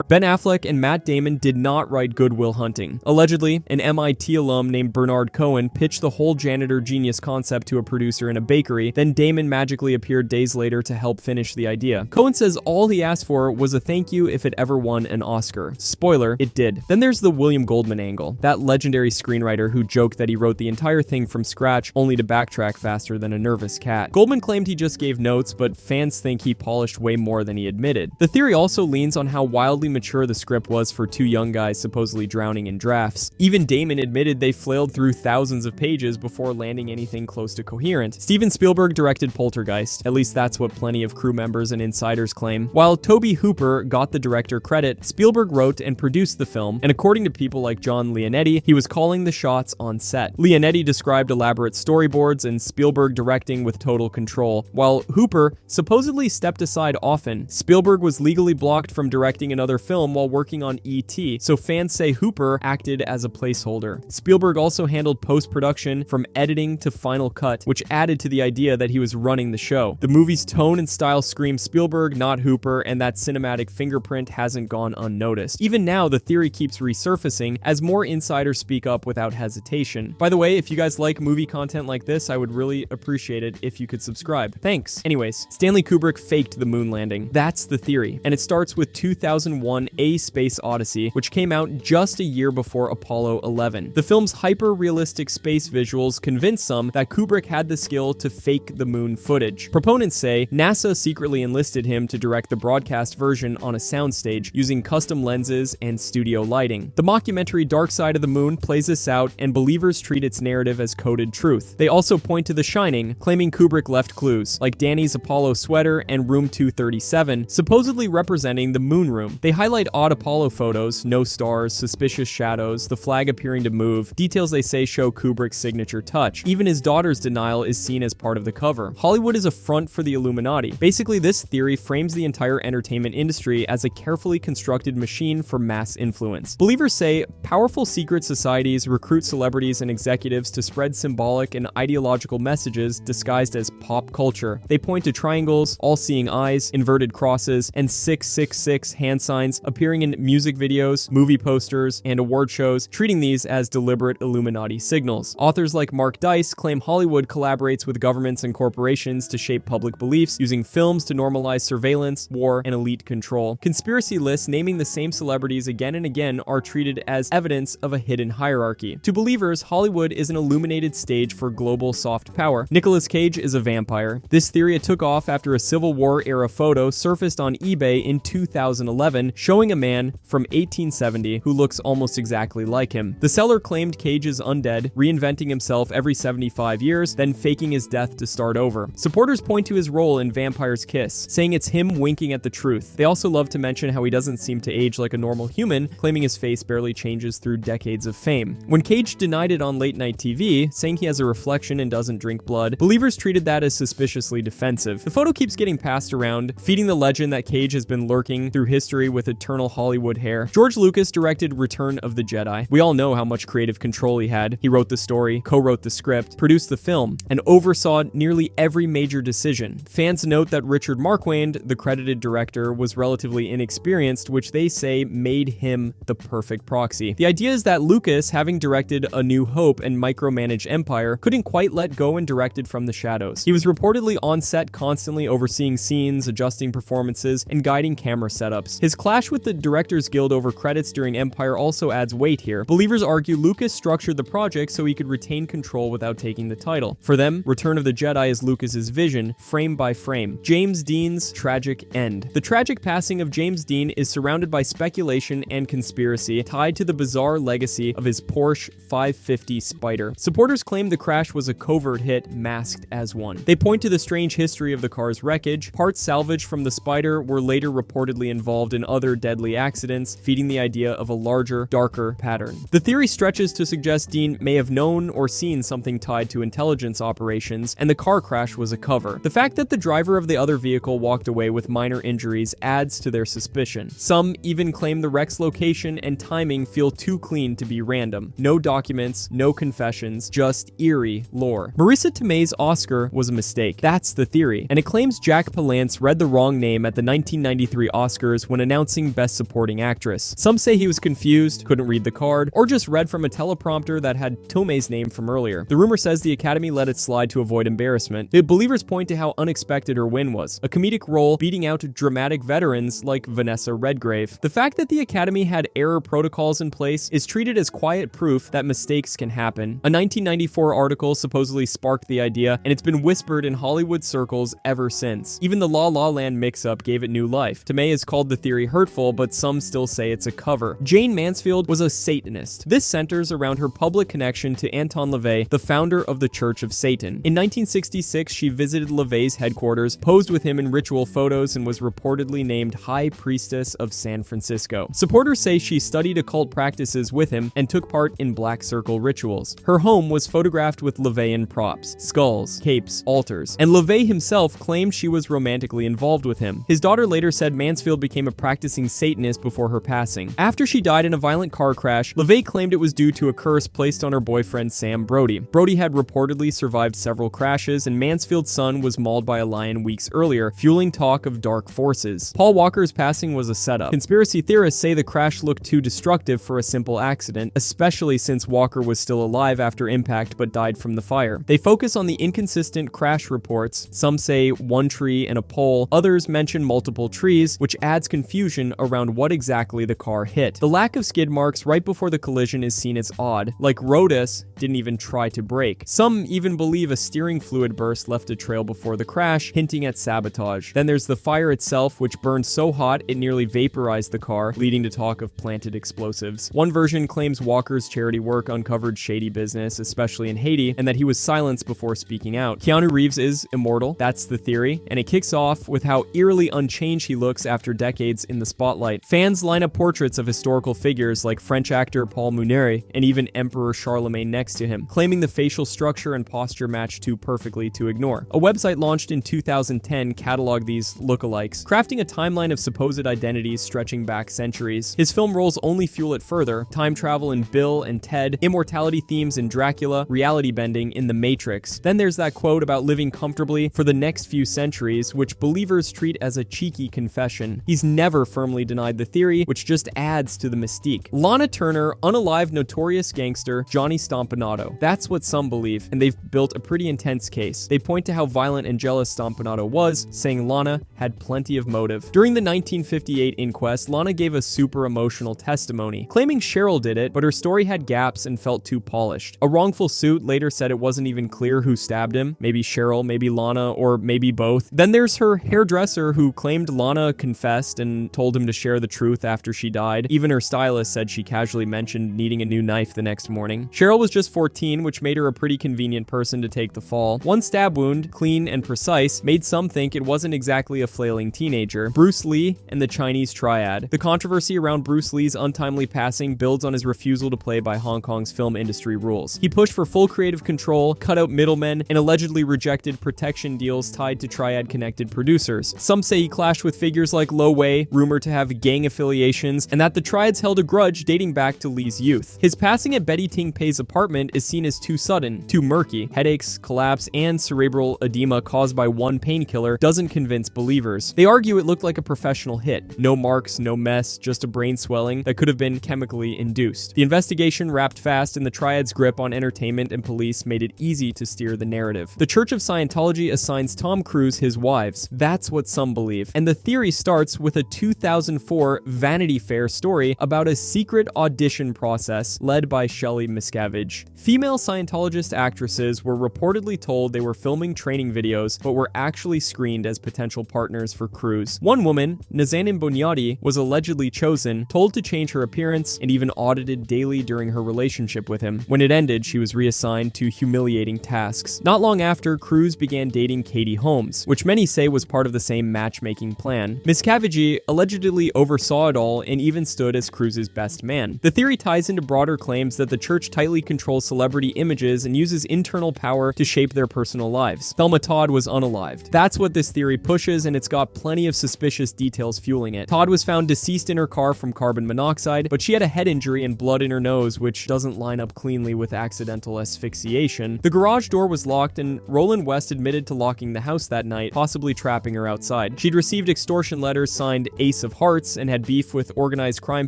Ben Affleck and Matt Damon did not write Good Will Hunting. Allegedly, an MIT alum named Bernard Cohen pitched the whole janitor genius concept to a producer in a bakery, then Damon magically appeared days later to help finish the idea. Cohen says all he asked for was a thank you if it ever won an Oscar. Spoiler, it did. Then there's the William Goldman angle, that legendary screenwriter who joked that he wrote the entire thing from scratch only to backtrack faster than a nervous cat. Goldman claimed he just gave notes, but fans think he polished way more than he admitted. The theory also leans on how wildly mature the script was for two young guys supposedly drowning in drafts. Even Damon admitted they flailed through thousands of pages before landing anything close to coherent. Steven Spielberg directed Poltergeist, at least that's what plenty of crew members and insiders claim. While Tobe Hooper got the director credit, Spielberg wrote and produced the film, and according to people like John Leonetti, he was calling the shots on set. Leonetti described elaborate storyboards and Spielberg directing with total control. While Hooper supposedly stepped aside often, Spielberg was legally blocked from directing another film while working on E.T., so fans say Hooper acted as a placeholder. Spielberg also handled post-production from editing to final cut, which added to the idea that he was running the show. The movie's tone and style scream Spielberg, not Hooper, and that cinematic fingerprint hasn't gone unnoticed. Even now, the theory keeps resurfacing as more insiders speak up without hesitation. By the way, if you guys like movie content like this, I would really appreciate it if you could subscribe. Thanks. Anyways, Stanley Kubrick faked the moon landing. That's the theory, and it starts with 2001 A Space Odyssey, which came out just a year before Apollo 11. The film's hyper-realistic space visuals convinced some that Kubrick had the skill to fake the moon footage. Proponents say NASA secretly enlisted him to direct the broadcast version on a soundstage using custom lenses and studio lighting. The mockumentary Dark Side of the Moon plays this out, and believers treat its narrative as coded truth. They also point to The Shining, claiming Kubrick left clues, like Danny's Apollo sweater and Room 237, supposedly representing the moon room. They highlight odd Apollo photos, no stars, suspicious shadows, the flag appearing to move, details they say show Kubrick's signature touch. Even his daughter's denial is seen as part of the cover. Hollywood is a front for the Illuminati. Basically, this theory frames the entire entertainment industry as a carefully constructed machine for mass influence. Believers say powerful secret societies recruit celebrities and executives to spread symbolic and ideological messages disguised as pop culture. They point to triangles, all-seeing eyes, inverted crosses, and 666 hand signs appearing in music videos, movie posters, and award shows, treating these as deliberate Illuminati signals. Authors like Mark Dice claim Hollywood collaborates with governments and corporations to shape public beliefs, using films to normalize surveillance, war, and elite control. Conspiracy lists naming the same celebrities again and again are treated as evidence of a hidden hierarchy. To believers, Hollywood is an illuminated stage for global soft power. Nicolas Cage is a vampire. This theory took off after a Civil War-era photo surfaced on eBay in 2011, showing a man from 1870 who looks almost exactly like him. The seller claimed Cage is undead, reinventing himself every 75 years, then faking his death to start over. Supporters point to his role in Vampire's Kiss, saying it's him winking at the truth. They also love to mention how he doesn't seem to age like a normal human, claiming his face barely changes through decades of fame. When Cage denied it on late-night TV, saying he has a reflection and doesn't drink blood, believers treated that as suspiciously defensive. The photo keeps getting passed around, feeding the legend that Cage has been lurking through history with eternal Hollywood hair. George Lucas directed Return of the Jedi. We all know how much creative control he had. He wrote the story, co-wrote the script, produced the film, and oversaw nearly every major decision. Fans note that Richard Marquand, the credited director, was relatively inexperienced, which they say made him the perfect proxy. The idea is that Lucas, having directed A New Hope and micromanaged Empire, couldn't quite let go and directed from the shadows. He was reportedly on set constantly overseeing scenes, adjusting performances, and guiding camera setups. His clash with the Directors Guild over credits during Empire also adds weight here. Believers argue Lucas structured the project so he could retain control without taking the title. For them, Return of the Jedi is Lucas's vision, frame by frame. James Dean's tragic end. The tragic passing of James Dean is surrounded by speculation and conspiracy tied to the bizarre legacy of his Porsche 550 Spider. Supporters claim the crash was a covert hit masked as one. They point to the strange history of the car's wreckage. Parts salvaged from the Spider were later reportedly involved in other deadly accidents, feeding the idea of a larger, darker pattern. The theory stretches to suggest Dean may have known or seen something tied to intelligence operations, and the car crash was a cover. The fact that the driver of the other vehicle walked away with minor injuries adds to their suspicion. Some even claim the wreck's location and timing feel too clean to be random. No documents, no confessions, just eerie lore. Marisa Tomei's Oscar was a mistake. That's the theory, and it claims Jack Palance read the wrong name at the 1993 Oscars when announcing announcing Best Supporting Actress. Some say he was confused, couldn't read the card, or just read from a teleprompter that had Tomei's name from earlier. The rumor says the Academy let it slide to avoid embarrassment. The believers point to how unexpected her win was, a comedic role beating out dramatic veterans like Vanessa Redgrave. The fact that the Academy had error protocols in place is treated as quiet proof that mistakes can happen. A 1994 article supposedly sparked the idea, and it's been whispered in Hollywood circles ever since. Even the La La Land mix-up gave it new life. Tomei has called the theory hurtful, but some still say it's a cover. Jayne Mansfield was a Satanist. This centers around her public connection to Anton LaVey, the founder of the Church of Satan. In 1966, she visited LaVey's headquarters, posed with him in ritual photos, and was reportedly named High Priestess of San Francisco. Supporters say she studied occult practices with him and took part in black circle rituals. Her home was photographed with LaVeyan props, skulls, capes, altars, and LaVey himself claimed she was romantically involved with him. His daughter later said Mansfield became a practicing Satanist before her passing. After she died in a violent car crash, LaVey claimed it was due to a curse placed on her boyfriend Sam Brody. Brody had reportedly survived several crashes, and Mansfield's son was mauled by a lion weeks earlier, fueling talk of dark forces. Paul Walker's passing was a setup. Conspiracy theorists say the crash looked too destructive for a simple accident, especially since Walker was still alive after impact but died from the fire. They focus on the inconsistent crash reports. Some say one tree and a pole, others mention multiple trees, which adds confusion around what exactly the car hit. The lack of skid marks right before the collision is seen as odd, like Rodas didn't even try to brake. Some even believe a steering fluid burst left a trail before the crash, hinting at sabotage. Then there's the fire itself, which burned so hot it nearly vaporized the car, leading to talk of planted explosives. One version claims Walker's charity work uncovered shady business, especially in Haiti, and that he was silenced before speaking out. Keanu Reeves is immortal, that's the theory, and it kicks off with how eerily unchanged he looks after decades in the spotlight. Fans line up portraits of historical figures like French actor Paul Muneri and even Emperor Charlemagne next to him, claiming the facial structure and posture match too perfectly to ignore. A website launched in 2010 cataloged these lookalikes, crafting a timeline of supposed identities stretching back centuries. His film roles only fuel it further: time travel in Bill and Ted, immortality themes in Dracula, reality bending in The Matrix. Then there's that quote about living comfortably for the next few centuries, which believers treat as a cheeky confession. He's never firmly denied the theory, which just adds to the mystique. Lana Turner, unalive notorious gangster Johnny Stompanato. That's what some believe, and they've built a pretty intense case. They point to how violent and jealous Stompanato was, saying Lana had plenty of motive. During the 1958 inquest, Lana gave a super emotional testimony, claiming Cheryl did it, but her story had gaps and felt too polished. A wrongful suit later said it wasn't even clear who stabbed him. Maybe Cheryl, maybe Lana, or maybe both. Then there's her hairdresser who claimed Lana confessed and told him to share the truth after she died. Even her stylist said she casually mentioned needing a new knife the next morning. Cheryl was just 14, which made her a pretty convenient person to take the fall. One stab wound, clean and precise, made some think it wasn't exactly a flailing teenager. Bruce Lee and the Chinese triad. The controversy around Bruce Lee's untimely passing builds on his refusal to play by Hong Kong's film industry rules. He pushed for full creative control, cut out middlemen, and allegedly rejected protection deals tied to triad-connected producers. Some say he clashed with figures like Lo Wei, rumored to have gang affiliations, and that the triads held a grudge dating back to Lee's youth. His passing at Betty Ting Pei's apartment is seen as too sudden, too murky. Headaches, collapse, and cerebral edema caused by one painkiller doesn't convince believers. They argue it looked like a professional hit. No marks, no mess, just a brain swelling that could have been chemically induced. The investigation wrapped fast, and the triad's grip on entertainment and police made it easy to steer the narrative. The Church of Scientology assigns Tom Cruise his wives. That's what some believe. And the theory starts with a 2004 Vanity Fair story about a secret audition process led by Shelley Miscavige. Female Scientologist actresses were reportedly told they were filming training videos, but were actually screened as potential partners for Cruise. One woman, Nazanin Boniadi, was allegedly chosen, told to change her appearance, and even audited daily during her relationship with him. When it ended, she was reassigned to humiliating tasks. Not long after, Cruise began dating Katie Holmes, which many say was part of the same matchmaking plan. Miscavige allegedly oversaw it all and even stood as Cruise's best man. The theory ties into broader claims that the church tightly controls celebrity images and uses internal power to shape their personal lives. Thelma Todd was unalived. That's what this theory pushes, and it's got plenty of suspicious details fueling it. Todd was found deceased in her car from carbon monoxide, but she had a head injury and blood in her nose, which doesn't line up cleanly with accidental asphyxiation. The garage door was locked, and Roland West admitted to locking the house that night, possibly trapping her outside. She'd received extortion letters signed Ace of of hearts and had beef with organized crime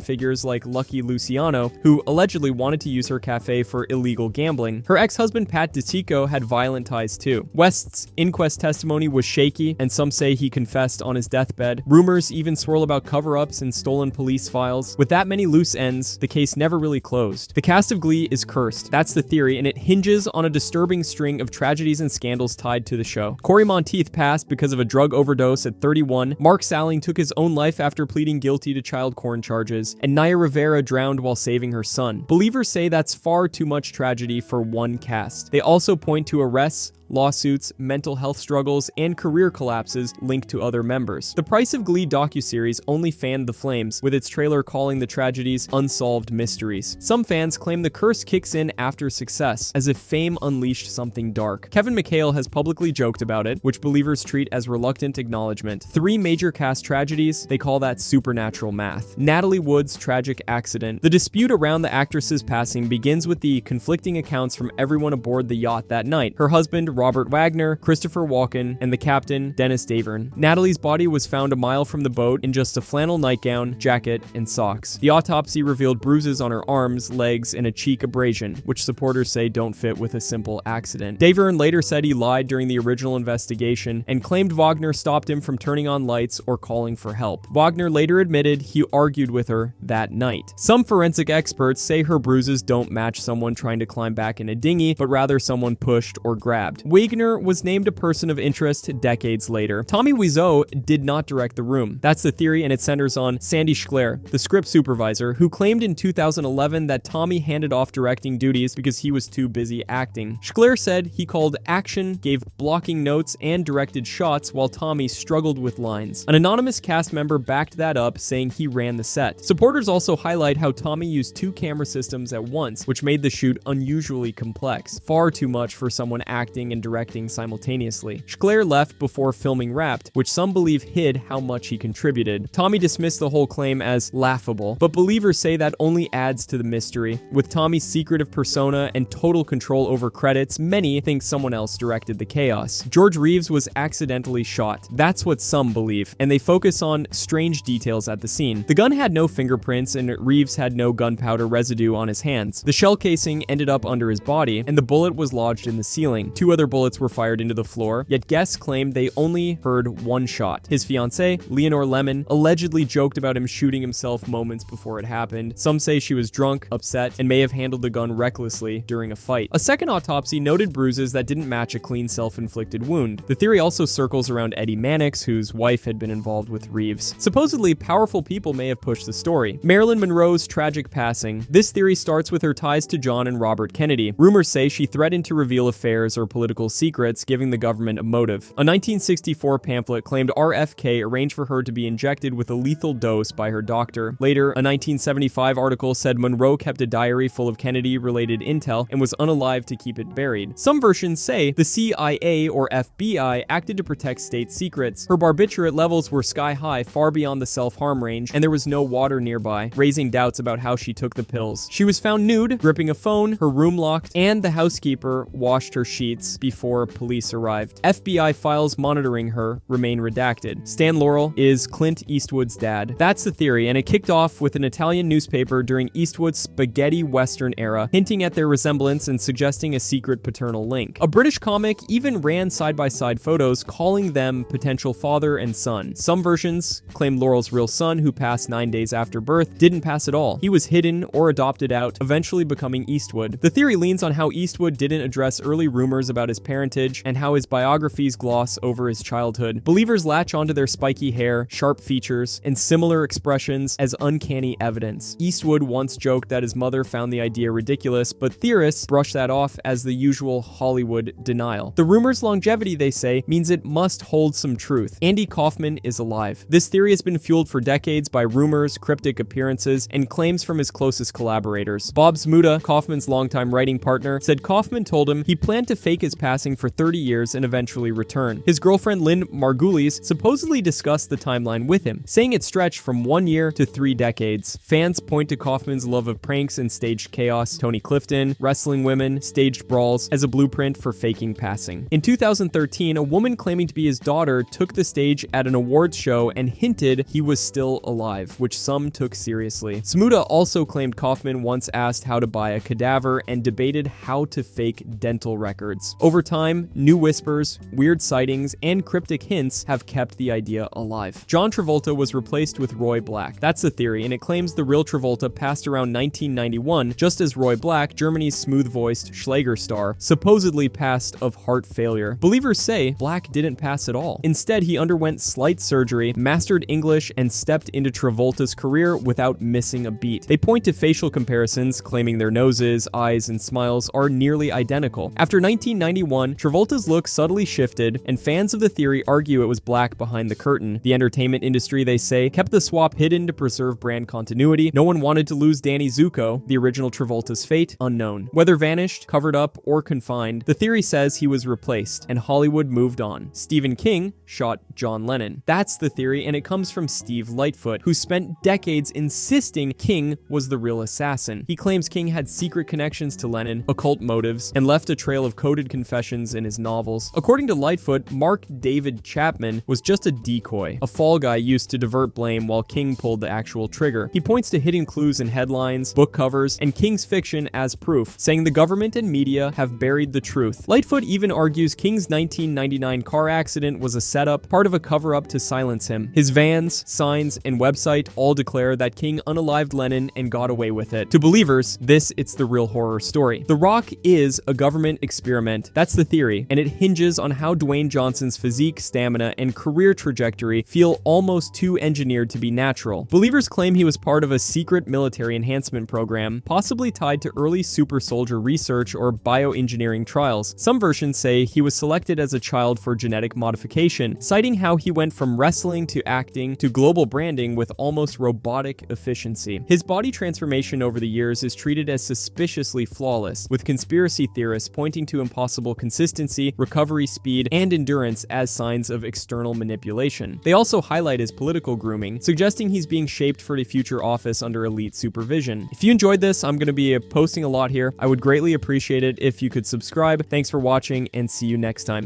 figures like Lucky Luciano, who allegedly wanted to use her cafe for illegal gambling. Her ex-husband Pat DiCicco had violent ties too. West's inquest testimony was shaky, and some say he confessed on his deathbed. Rumors even swirl about cover-ups and stolen police files. With that many loose ends, the case never really closed. The cast of Glee is cursed. That's the theory, and it hinges on a disturbing string of tragedies and scandals tied to the show. Corey Monteith passed because of a drug overdose at 31. Mark Salling took his own life after pleading guilty to child porn charges, and Naya Rivera drowned while saving her son. Believers say that's far too much tragedy for one cast. They also point to arrests, lawsuits, mental health struggles, and career collapses linked to other members. The Price of Glee docuseries only fanned the flames, with its trailer calling the tragedies unsolved mysteries. Some fans claim the curse kicks in after success, as if fame unleashed something dark. Kevin McHale has publicly joked about it, which believers treat as reluctant acknowledgement. 3 major cast tragedies, they call that supernatural math. Natalie Wood's tragic accident. The dispute around the actress's passing begins with the conflicting accounts from everyone aboard the yacht that night. Her husband, Robert Wagner, Christopher Walken, and the captain, Dennis Davern. Natalie's body was found a mile from the boat in just a flannel nightgown, jacket, and socks. The autopsy revealed bruises on her arms, legs, and a cheek abrasion, which supporters say don't fit with a simple accident. Davern later said he lied during the original investigation and claimed Wagner stopped him from turning on lights or calling for help. Wagner later admitted he argued with her that night. Some forensic experts say her bruises don't match someone trying to climb back in a dinghy, but rather someone pushed or grabbed. Wagner was named a person of interest decades later. Tommy Wiseau did not direct The Room. That's the theory, and it centers on Sandy Schler, the script supervisor, who claimed in 2011 that Tommy handed off directing duties because he was too busy acting. Schler said he called action, gave blocking notes, and directed shots while Tommy struggled with lines. An anonymous cast member backed that up, saying he ran the set. Supporters also highlight how Tommy used 2 camera systems at once, which made the shoot unusually complex. Far too much for someone acting and directing simultaneously. Schler left before filming wrapped, which some believe hid how much he contributed. Tommy dismissed the whole claim as laughable, but believers say that only adds to the mystery. With Tommy's secretive persona and total control over credits, many think someone else directed the chaos. George Reeves was accidentally shot. That's what some believe, and they focus on strange details at the scene. The gun had no fingerprints, and Reeves had no gunpowder residue on his hands. The shell casing ended up under his body, and the bullet was lodged in the ceiling. 2 other bullets were fired into the floor, yet guests claimed they only heard 1 shot. His fiancée, Leonore Lemon, allegedly joked about him shooting himself moments before it happened. Some say she was drunk, upset, and may have handled the gun recklessly during a fight. A second autopsy noted bruises that didn't match a clean self-inflicted wound. The theory also circles around Eddie Mannix, whose wife had been involved with Reeves. Supposedly, powerful people may have pushed the story. Marilyn Monroe's tragic passing. This theory starts with her ties to John and Robert Kennedy. Rumors say she threatened to reveal affairs or political secrets, giving the government a motive. A 1964 pamphlet claimed RFK arranged for her to be injected with a lethal dose by her doctor. Later, a 1975 article said Monroe kept a diary full of Kennedy-related intel and was unalive to keep it buried. Some versions say the CIA or FBI acted to protect state secrets. Her barbiturate levels were sky high, far beyond the self-harm range, and there was no water nearby, raising doubts about how she took the pills. She was found nude, gripping a phone, her room locked, and the housekeeper washed her sheets before police arrived. FBI files monitoring her remain redacted. Stan Laurel is Clint Eastwood's dad. That's the theory, and it kicked off with an Italian newspaper during Eastwood's spaghetti western era, hinting at their resemblance and suggesting a secret paternal link. A British comic even ran side-by-side photos calling them potential father and son. Some versions claim Laurel's real son, who passed 9 days after birth, didn't pass at all. He was hidden or adopted out, eventually becoming Eastwood. The theory leans on how Eastwood didn't address early rumors about his parentage and how his biographies gloss over his childhood. Believers latch onto their spiky hair, sharp features, and similar expressions as uncanny evidence. Eastwood once joked that his mother found the idea ridiculous, but theorists brush that off as the usual Hollywood denial. The rumor's longevity, they say, means it must hold some truth. Andy Kaufman is alive. This theory has been fueled for decades by rumors, cryptic appearances, and claims from his closest collaborators. Bob Zmuda, Kaufman's longtime writing partner, said Kaufman told him he planned to fake his passing for 30 years and eventually return. His girlfriend Lynn Margulies supposedly discussed the timeline with him, saying it stretched from 1 year to 3 decades. Fans point to Kaufman's love of pranks and staged chaos, Tony Clifton, wrestling women, staged brawls, as a blueprint for faking passing. In 2013, a woman claiming to be his daughter took the stage at an awards show and hinted admitted he was still alive, which some took seriously. Smuda also claimed Kaufman once asked how to buy a cadaver and debated how to fake dental records. Over time, new whispers, weird sightings, and cryptic hints have kept the idea alive. John Travolta was replaced with Roy Black. That's the theory, and it claims the real Travolta passed around 1991, just as Roy Black, Germany's smooth-voiced Schlager star, supposedly passed of heart failure. Believers say Black didn't pass at all. Instead, he underwent slight surgery, mastered English, and stepped into Travolta's career without missing a beat. They point to facial comparisons, claiming their noses, eyes, and smiles are nearly identical. After 1991, Travolta's look subtly shifted, and fans of the theory argue it was Black behind the curtain. The entertainment industry, they say, kept the swap hidden to preserve brand continuity. No one wanted to lose Danny Zuko, the original Travolta's fate, unknown. Whether vanished, covered up, or confined, the theory says he was replaced, and Hollywood moved on. Stephen King shot John Lennon. That's the theory, and it comes from Steve Lightfoot, who spent decades insisting King was the real assassin. He claims King had secret connections to Lennon, occult motives, and left a trail of coded confessions in his novels. According to Lightfoot, Mark David Chapman was just a decoy, a fall guy used to divert blame while King pulled the actual trigger. He points to hidden clues in headlines, book covers, and King's fiction as proof, saying the government and media have buried the truth. Lightfoot even argues King's 1999 car accident was a setup, part of a cover-up to silence him. His vans, signs, and website all declare that King unalived Lennon and got away with it. To believers, it's the real horror story. The Rock is a government experiment. That's the theory, and it hinges on how Dwayne Johnson's physique, stamina, and career trajectory feel almost too engineered to be natural. Believers claim he was part of a secret military enhancement program, possibly tied to early super soldier research or bioengineering trials. Some versions say he was selected as a child for genetic modification, citing how he went from wrestling to acting to global branding with almost robotic efficiency. His body transformation over the years is treated as suspiciously flawless, with conspiracy theorists pointing to impossible consistency, recovery speed, and endurance as signs of external manipulation. They also highlight his political grooming, suggesting he's being shaped for a future office under elite supervision. If you enjoyed this, I'm going to be posting a lot here. I would greatly appreciate it if you could subscribe. Thanks for watching, and see you next time.